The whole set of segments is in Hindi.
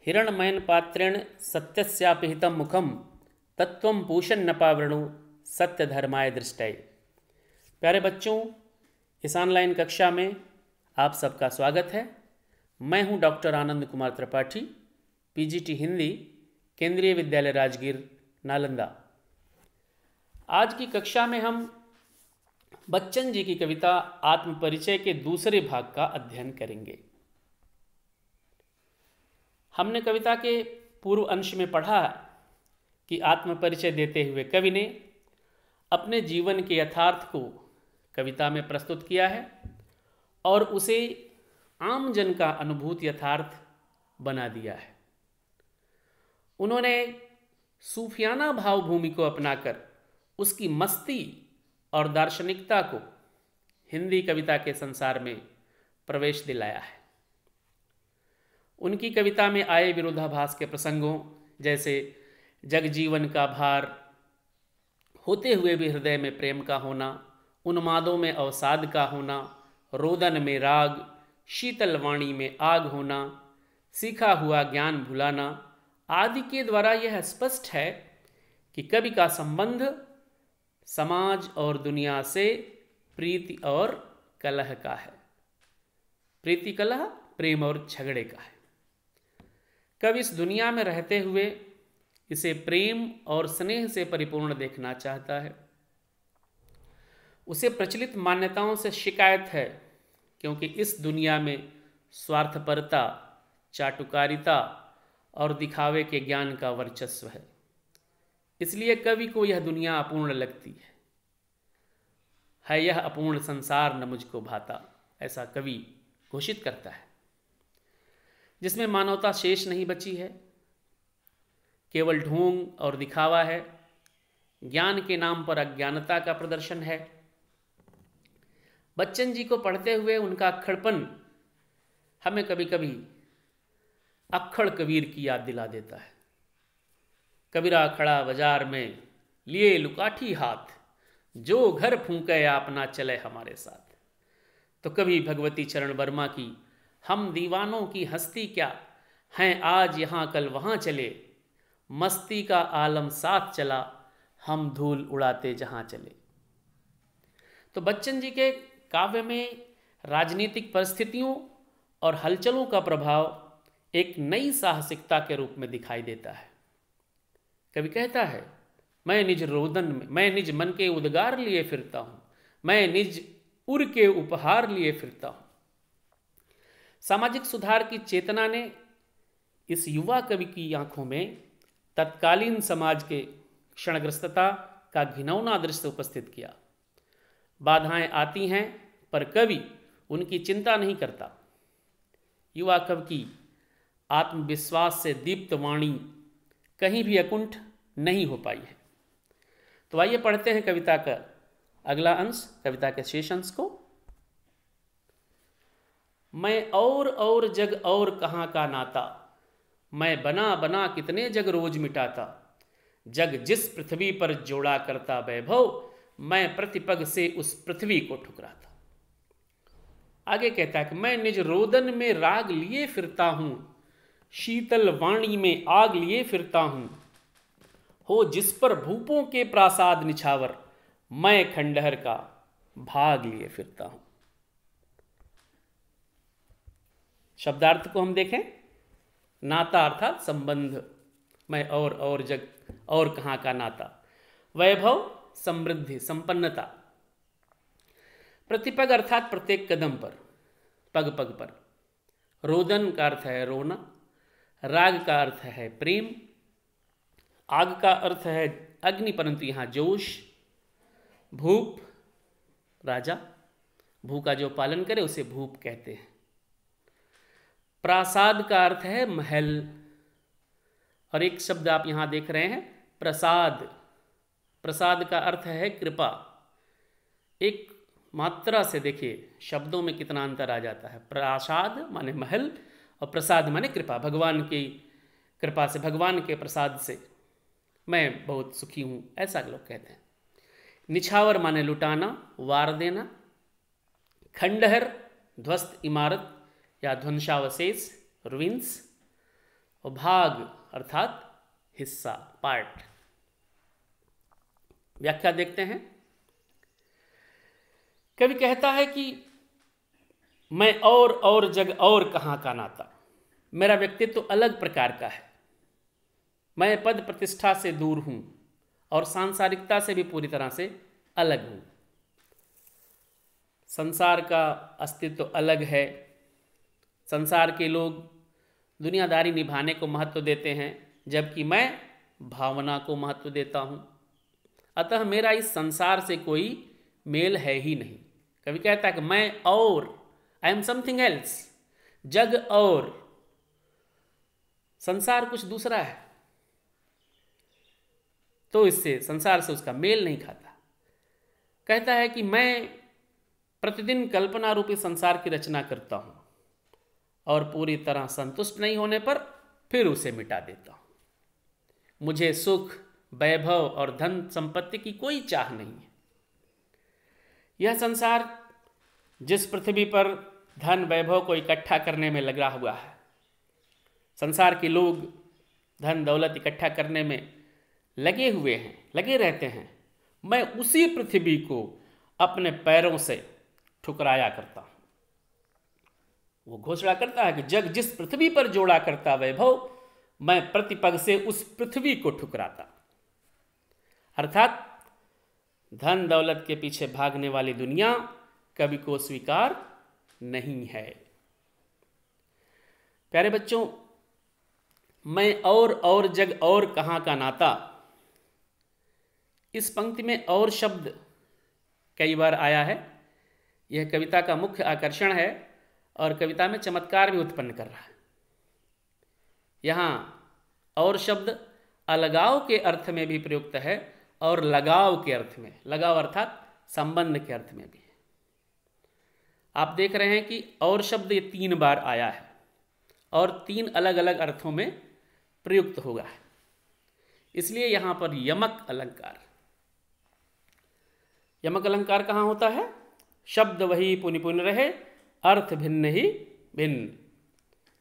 हिरण्मयन पात्रेण सत्यस्यापिहितं मुखम तत्वं पूषण न पावृणु सत्य धर्माय दृष्टय। प्यारे बच्चों, इस ऑनलाइन कक्षा में आप सबका स्वागत है। मैं हूं डॉक्टर आनंद कुमार त्रिपाठी, पीजीटी हिंदी, केंद्रीय विद्यालय राजगीर, नालंदा। आज की कक्षा में हम बच्चन जी की कविता आत्मपरिचय के दूसरे भाग का अध्ययन करेंगे। हमने कविता के पूर्व अंश में पढ़ा कि आत्मपरिचय देते हुए कवि ने अपने जीवन के यथार्थ को कविता में प्रस्तुत किया है और उसे आम जन का अनुभूत यथार्थ बना दिया है। उन्होंने सूफियाना भावभूमि को अपनाकर उसकी मस्ती और दार्शनिकता को हिंदी कविता के संसार में प्रवेश दिलाया है। उनकी कविता में आए विरोधाभास के प्रसंगों जैसे जगजीवन का भार, होते हुए भी हृदय में प्रेम का होना, उन्मादों में अवसाद का होना, रोदन में राग, शीतल वाणी में आग होना, सीखा हुआ ज्ञान भुलाना आदि के द्वारा यह स्पष्ट है कि कवि का संबंध समाज और दुनिया से प्रीति और कलह का है। प्रीति कलह प्रेम और झगड़े का है। कवि इस दुनिया में रहते हुए इसे प्रेम और स्नेह से परिपूर्ण देखना चाहता है। उसे प्रचलित मान्यताओं से शिकायत है क्योंकि इस दुनिया में स्वार्थपरता, चाटुकारिता और दिखावे के ज्ञान का वर्चस्व है। इसलिए कवि को यह दुनिया अपूर्ण लगती है। यह अपूर्ण संसार न मुझको भाता, ऐसा कवि घोषित करता है, जिसमें मानवता शेष नहीं बची है। केवल ढोंग और दिखावा है। ज्ञान के नाम पर अज्ञानता का प्रदर्शन है। बच्चन जी को पढ़ते हुए उनका अक्खड़पन हमें कभी कभी अक्खड़ कबीर की याद दिला देता है। कबीरा खड़ा बाजार में लिए लुकाठी हाथ, जो घर फूंके अपना चले हमारे साथ। तो कभी भगवती चरण वर्मा की हम दीवानों की हस्ती क्या हैं, आज यहाँ कल वहाँ चले, मस्ती का आलम साथ चला, हम धूल उड़ाते जहाँ चले। तो बच्चन जी के काव्य में राजनीतिक परिस्थितियों और हलचलों का प्रभाव एक नई साहसिकता के रूप में दिखाई देता है। कवि कहता है, मैं निज रोदन में, मैं निज मन के उद्गार लिए फिरता हूँ, मैं निज उर के उपहार लिए फिरता हूँ। सामाजिक सुधार की चेतना ने इस युवा कवि की आंखों में तत्कालीन समाज के क्षणग्रस्तता का घिनौना दृश्य उपस्थित किया। बाधाएं आती हैं पर कवि उनकी चिंता नहीं करता। युवा कवि की आत्मविश्वास से दीप्त वाणी कहीं भी अकुंठ नहीं हो पाई है। तो आइए पढ़ते हैं कविता का अगला अंश, कविता के शेष अंश को। मैं और जग और कहाँ का नाता, मैं बना बना कितने जग रोज मिटाता। जग जिस पृथ्वी पर जोड़ा करता वैभव, मैं प्रतिपग से उस पृथ्वी को ठुकराता। आगे कहता है कि मैं निज रोदन में राग लिए फिरता हूं, शीतल वाणी में आग लिए फिरता हूं। हो जिस पर भूपों के प्रासाद निछावर, मैं खंडहर का भाग लिए फिरता हूं। शब्दार्थ को हम देखें। नाता अर्थात संबंध, मैं और जग और कहाँ का नाता। वैभव समृद्धि संपन्नता। प्रतिपग अर्थात प्रत्येक कदम पर, पग पग पर। रोदन का अर्थ है रोना, राग का अर्थ है प्रेम, आग का अर्थ है अग्नि परंतु यहाँ जोश, भूप राजा, भू का जो पालन करे उसे भूप कहते हैं। प्रासाद का अर्थ है महल, और एक शब्द आप यहां देख रहे हैं प्रसाद। प्रसाद का अर्थ है कृपा। एक मात्रा से देखिए शब्दों में कितना अंतर आ जाता है। प्रासाद माने महल और प्रसाद माने कृपा। भगवान की कृपा से, भगवान के प्रसाद से मैं बहुत सुखी हूं, ऐसा लोग कहते हैं। निछावर माने लुटाना, वार देना। खंडहर ध्वस्त इमारत या ध्वंसावशेष, रुइंस। और भाग अर्थात हिस्सा, पार्ट। व्याख्या देखते हैं। कवि कहता है कि मैं और जग और कहाँ का नाता, मेरा व्यक्तित्व तो अलग प्रकार का है, मैं पद प्रतिष्ठा से दूर हूं और सांसारिकता से भी पूरी तरह से अलग हूं। संसार का अस्तित्व अलग है। संसार के लोग दुनियादारी निभाने को महत्व देते हैं, जबकि मैं भावना को महत्व देता हूं। अतः मेरा इस संसार से कोई मेल है ही नहीं। कवि कहता है कि मैं और, आई एम समथिंग एल्स, जग और, संसार कुछ दूसरा है, तो इससे संसार से उसका मेल नहीं खाता। कहता है कि मैं प्रतिदिन कल्पना रूपी संसार की रचना करता हूं और पूरी तरह संतुष्ट नहीं होने पर फिर उसे मिटा देता हूं। मुझे सुख, वैभव और धन संपत्ति की कोई चाह नहीं है। यह संसार जिस पृथ्वी पर धन वैभव को इकट्ठा करने में लगा हुआ है, संसार के लोग धन दौलत इकट्ठा करने में लगे हुए हैं, लगे रहते हैं, मैं उसी पृथ्वी को अपने पैरों से ठुकराया करता हूं। वो घोषणा करता है कि जग जिस पृथ्वी पर जोड़ा करता वैभव, मैं प्रतिपग से उस पृथ्वी को ठुकराता। अर्थात धन दौलत के पीछे भागने वाली दुनिया कवि को स्वीकार नहीं है। प्यारे बच्चों, मैं और जग और कहाँ का नाता, इस पंक्ति में और शब्द कई बार आया है। यह कविता का मुख्य आकर्षण है और कविता में चमत्कार भी उत्पन्न कर रहा है। यहाँ और शब्द अलगाव के अर्थ में भी प्रयुक्त है और लगाव के अर्थ में, लगाव अर्थात संबंध के अर्थ में भी है। आप देख रहे हैं कि और शब्द ये 3 बार आया है और 3 अलग अलग अर्थों में प्रयुक्त होगा है। इसलिए यहाँ पर यमक अलंकार, यमक अलंकार कहाँ होता है? शब्द वही पुनि पुनि रहे, अर्थ भिन्न ही भिन्न।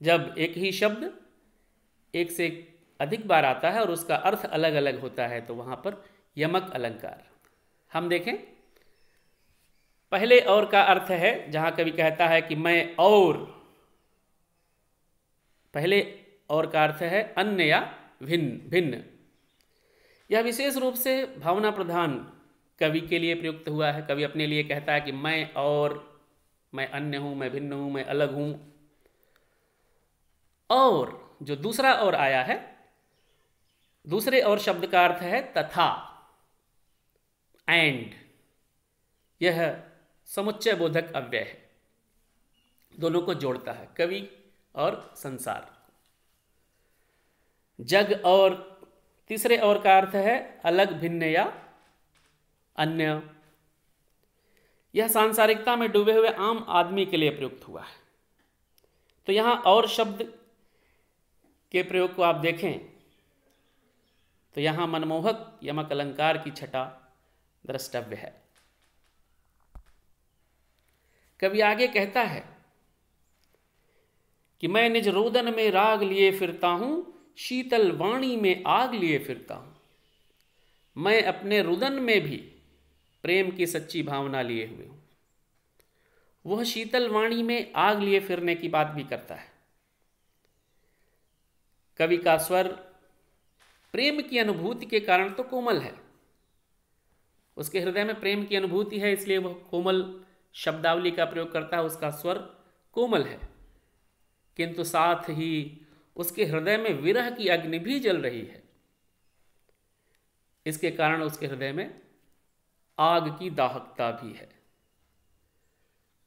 जब एक ही शब्द एक से अधिक बार आता है और उसका अर्थ अलग अलग होता है तो वहाँ पर यमक अलंकार। हम देखें, पहले और का अर्थ है, जहाँ कवि कहता है कि मैं और, पहले और का अर्थ है अन्य या भिन्न, भिन्न। यह विशेष रूप से भावना प्रधान कवि के लिए प्रयुक्त हुआ है। कवि अपने लिए कहता है कि मैं और, मैं अन्य हूं, मैं भिन्न हूं, मैं अलग हूं। और जो दूसरा और आया है, दूसरे और शब्द का अर्थ है तथा, एंड। यह समुच्चय बोधक अव्यय है, दोनों को जोड़ता है, कवि और संसार। जग और, तीसरे और का अर्थ है अलग, भिन्न या अन्य। यह सांसारिकता में डूबे हुए आम आदमी के लिए प्रयुक्त हुआ है। तो यहां और शब्द के प्रयोग को आप देखें तो यहां मनमोहक यमक अलंकार की छटा द्रष्टव्य है। कवि आगे कहता है कि मैं निज रोदन में राग लिए फिरता हूं, शीतल वाणी में आग लिए फिरता हूं। मैं अपने रुदन में भी प्रेम की सच्ची भावना लिए हुए हूं। वह शीतल वाणी में आग लिए फिरने की बात भी करता है। कवि का स्वर प्रेम की अनुभूति के कारण तो कोमल है, उसके हृदय में प्रेम की अनुभूति है, इसलिए वह कोमल शब्दावली का प्रयोग करता है, उसका स्वर कोमल है। किंतु साथ ही उसके हृदय में विरह की अग्नि भी जल रही है। इसके कारण उसके हृदय में आग की दाहकता भी है।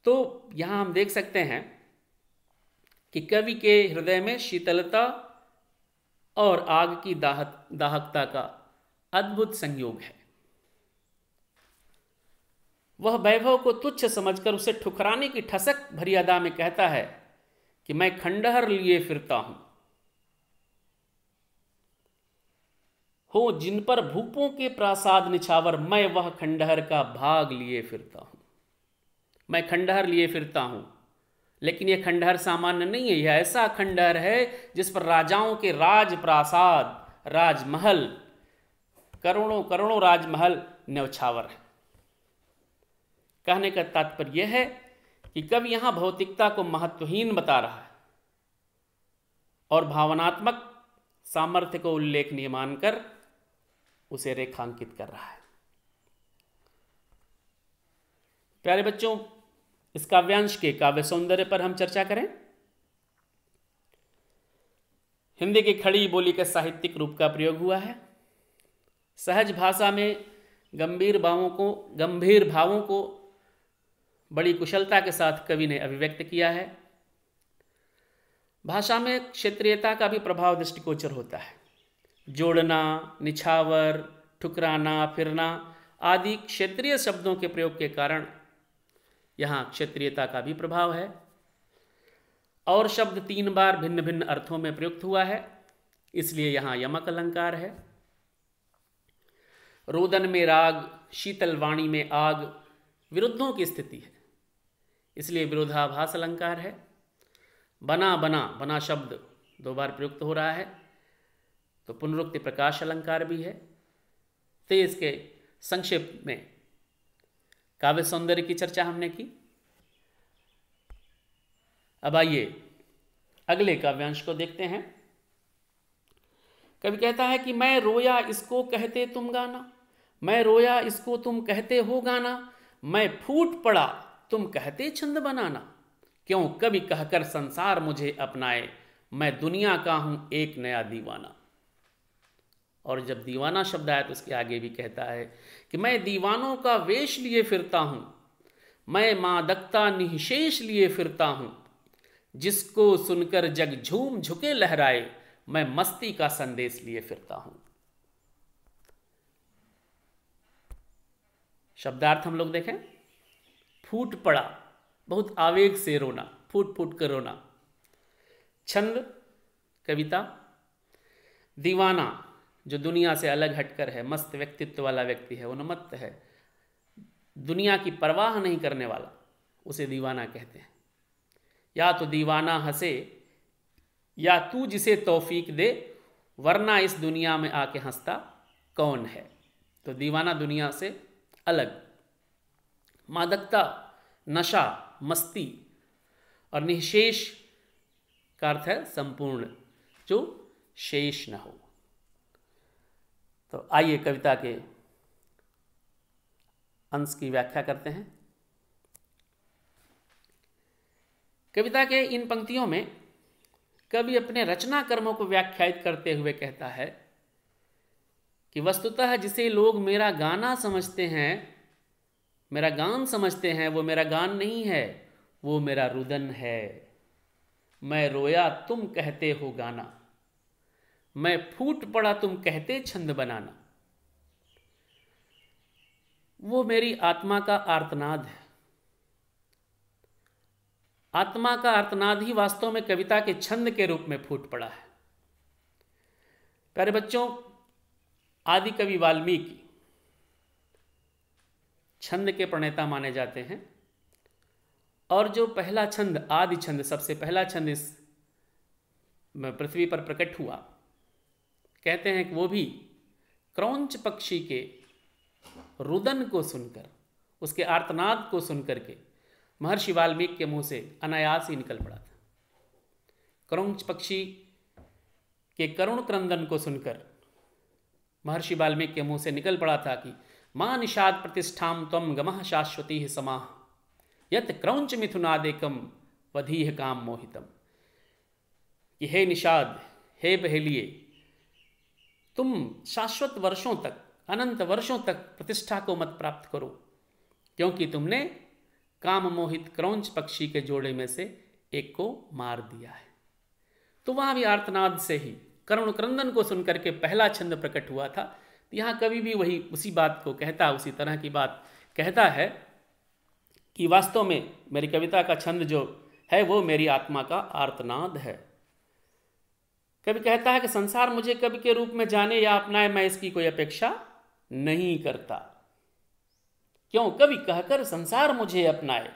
तो यहां हम देख सकते हैं कि कवि के हृदय में शीतलता और आग की दाहकता का अद्भुत संयोग है। वह वैभव को तुच्छ समझकर उसे ठुकराने की ठसक भरी अदा में कहता है कि मैं खंडहर लिए फिरता हूं, हो जिन पर भूपों के प्रासाद निछावर, मैं वह खंडहर का भाग लिए फिरता हूं। मैं खंडहर लिए फिरता हूं, लेकिन यह खंडहर सामान्य नहीं है, यह ऐसा खंडहर है जिस पर राजाओं के राजप्रासाद, राजमहल, करोड़ों करोड़ों राजमहल न्यौछावर है। कहने का तात्पर्य यह है कि कवि यहां भौतिकता को महत्वहीन बता रहा है और भावनात्मक सामर्थ्य को उल्लेखनीय मानकर उसे रेखांकित कर रहा है। प्यारे बच्चों, इस काव्यांश के काव्य सौंदर्य पर हम चर्चा करें। हिंदी की खड़ी बोली के साहित्यिक रूप का प्रयोग हुआ है। सहज भाषा में गंभीर भावों को बड़ी कुशलता के साथ कवि ने अभिव्यक्त किया है। भाषा में क्षेत्रीयता का भी प्रभाव दृष्टिगोचर होता है। जोड़ना, निछावर, ठुकराना, फिरना आदि क्षेत्रीय शब्दों के प्रयोग के कारण यहाँ क्षेत्रीयता का भी प्रभाव है। और शब्द 3 बार भिन्न भिन्न अर्थों में प्रयुक्त हुआ है, इसलिए यहाँ यमक अलंकार है। रोदन में राग, शीतल वाणी में आग विरुद्धों की स्थिति है, इसलिए विरोधाभास अलंकार है। बना शब्द 2 बार प्रयुक्त हो रहा है, तो पुनरुक्ति प्रकाश अलंकार भी है। तो इसके संक्षेप में काव्य सौंदर्य की चर्चा हमने की। अब आइए अगले काव्यांश को देखते हैं। कवि कहता है कि मैं रोया इसको कहते तुम गाना, मैं रोया इसको तुम कहते हो गाना, मैं फूट पड़ा तुम कहते छंद बनाना, क्यों कवि कहकर संसार मुझे अपनाए, मैं दुनिया का हूं एक नया दीवाना। और जब दीवाना शब्द आया तो उसके आगे भी कहता है कि मैं दीवानों का वेश लिए फिरता हूं, मैं मादकता निःशेष लिए फिरता हूं, जिसको सुनकर जग झूम झुके लहराए, मैं मस्ती का संदेश लिए फिरता हूं। शब्दार्थ हम लोग देखें। फूट पड़ा, बहुत आवेग से रोना, फूट फूट कर रोना। छंद, कविता। दीवाना, जो दुनिया से अलग हटकर है, मस्त व्यक्तित्व वाला व्यक्ति है, उन्मत्त है, दुनिया की परवाह नहीं करने वाला, उसे दीवाना कहते हैं। या तो दीवाना हंसे या तू जिसे तौफीक दे, वरना इस दुनिया में आके हंसता कौन है। तो दीवाना दुनिया से अलग। मादकता, नशा, मस्ती, और निःशेष का अर्थ है संपूर्ण, जो शेष न हो। तो आइए कविता के अंश की व्याख्या करते हैं। कविता के इन पंक्तियों में कवि अपने रचना कर्मों को व्याख्यायित करते हुए कहता है कि वस्तुतः जिसे लोग मेरा गाना समझते हैं, मेरा गान समझते हैं, वो मेरा गान नहीं है, वो मेरा रुदन है। मैं रोया तुम कहते हो गाना, मैं फूट पड़ा तुम कहते छंद बनाना। वो मेरी आत्मा का आर्तनाद है। आत्मा का आर्तनाद ही वास्तव में कविता के छंद के रूप में फूट पड़ा है। प्यारे बच्चों, आदि कवि वाल्मीकि छंद के प्रणेता माने जाते हैं, और जो पहला छंद, आदि छंद, सबसे पहला छंद इस पृथ्वी पर प्रकट हुआ, कहते हैं कि वो भी क्रौंच पक्षी के रुदन को सुनकर, उसके आर्तनाद को सुनकर के महर्षि वाल्मीकि के मुंह से अनायास ही निकल पड़ा था। क्रौंच पक्षी के करुण क्रंदन को सुनकर महर्षि वाल्मीकि के मुंह से निकल पड़ा था कि मां निषाद प्रतिष्ठाम त्वम गमः शाश्वती समाह, यत क्रौंच मिथुनादेकम वधीह काम मोहितम। कि हे निषाद, हे बहेलिए, तुम शाश्वत वर्षों तक, अनंत वर्षों तक प्रतिष्ठा को मत प्राप्त करो, क्योंकि तुमने काम मोहित क्रौंच पक्षी के जोड़े में से एक को मार दिया है। तो वहां भी आर्तनाद से ही, करुण क्रंदन को सुनकर के पहला छंद प्रकट हुआ था। यहाँ कवि भी वही उसी बात को कहता, उसी तरह की बात कहता है कि वास्तव में मेरी कविता का छंद जो है वो मेरी आत्मा का आर्तनाद है। कवि कहता है कि संसार मुझे कवि के रूप में जाने या अपनाए, मैं इसकी कोई अपेक्षा नहीं करता। क्यों कवि कहकर संसार मुझे अपनाए,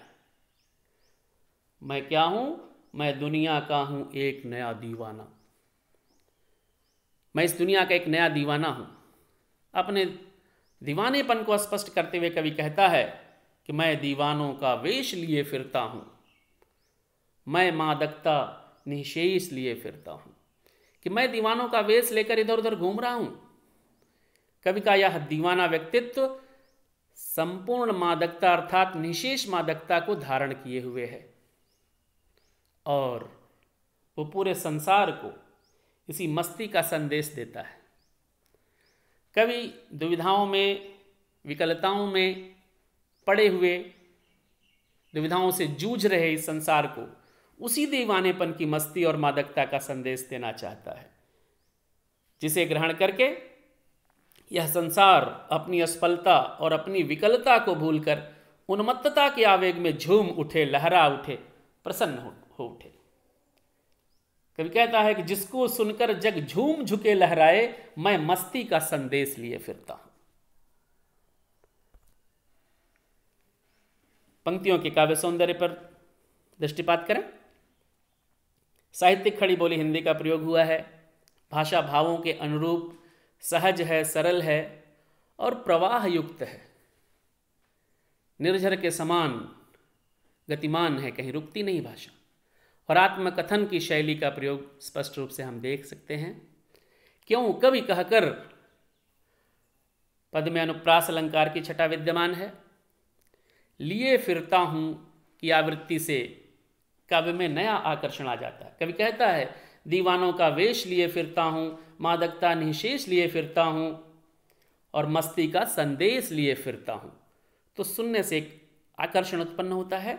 मैं क्या हूँ? मैं दुनिया का हूँ एक नया दीवाना। मैं इस दुनिया का एक नया दीवाना हूँ। अपने दीवानेपन को स्पष्ट करते हुए कवि कहता है कि मैं दीवानों का वेश लिए फिरता हूँ, मैं मादकता निशेष लिए फिरता हूँ। कि मैं दीवानों का वेश लेकर इधर उधर घूम रहा हूँ। कवि का यह दीवाना व्यक्तित्व संपूर्ण मादकता अर्थात निशेष मादकता को धारण किए हुए है और वो पूरे संसार को इसी मस्ती का संदेश देता है। कवि दुविधाओं में, विकलताओं में पड़े हुए, दुविधाओं से जूझ रहे इस संसार को उसी दीवानेपन की मस्ती और मादकता का संदेश देना चाहता है, जिसे ग्रहण करके यह संसार अपनी असफलता और अपनी विकलता को भूलकर उन्मत्तता के आवेग में झूम उठे, लहरा उठे, प्रसन्न हो उठे। कवि कहता है कि जिसको सुनकर जग झूम झुके लहराए, मैं मस्ती का संदेश लिए फिरता हूं। पंक्तियों के काव्य सौंदर्य पर दृष्टिपात करें। साहित्यिक खड़ी बोली हिंदी का प्रयोग हुआ है। भाषा भावों के अनुरूप सहज है, सरल है और प्रवाह युक्त है। निर्झर के समान गतिमान है, कहीं रुकती नहीं भाषा। और आत्मकथन की शैली का प्रयोग स्पष्ट रूप से हम देख सकते हैं। क्यों? कवि कहकर पद में अनुप्रास अलंकार की छटा विद्यमान है। लिए फिरता हूं की आवृत्ति से काव्य में नया आकर्षण आ जाता है। कवि कहता है दीवानों का वेश लिए फिरता हूं, मादकता निशेष लिए फिरता हूं और मस्ती का संदेश लिए फिरता हूं। तो सुनने से एक आकर्षण उत्पन्न होता है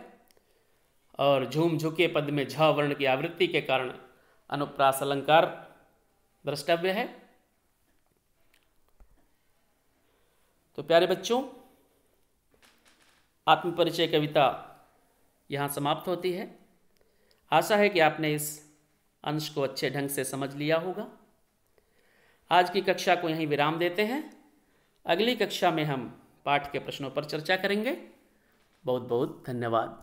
और झूम झुके पद में झ वर्ण की आवृत्ति के कारण अनुप्रास अलंकार द्रष्टव्य है। तो प्यारे बच्चों, आत्मपरिचय कविता यहाँ समाप्त होती है। आशा है कि आपने इस अंश को अच्छे ढंग से समझ लिया होगा। आज की कक्षा को यहीं विराम देते हैं। अगली कक्षा में हम पाठ के प्रश्नों पर चर्चा करेंगे। बहुत बहुत धन्यवाद।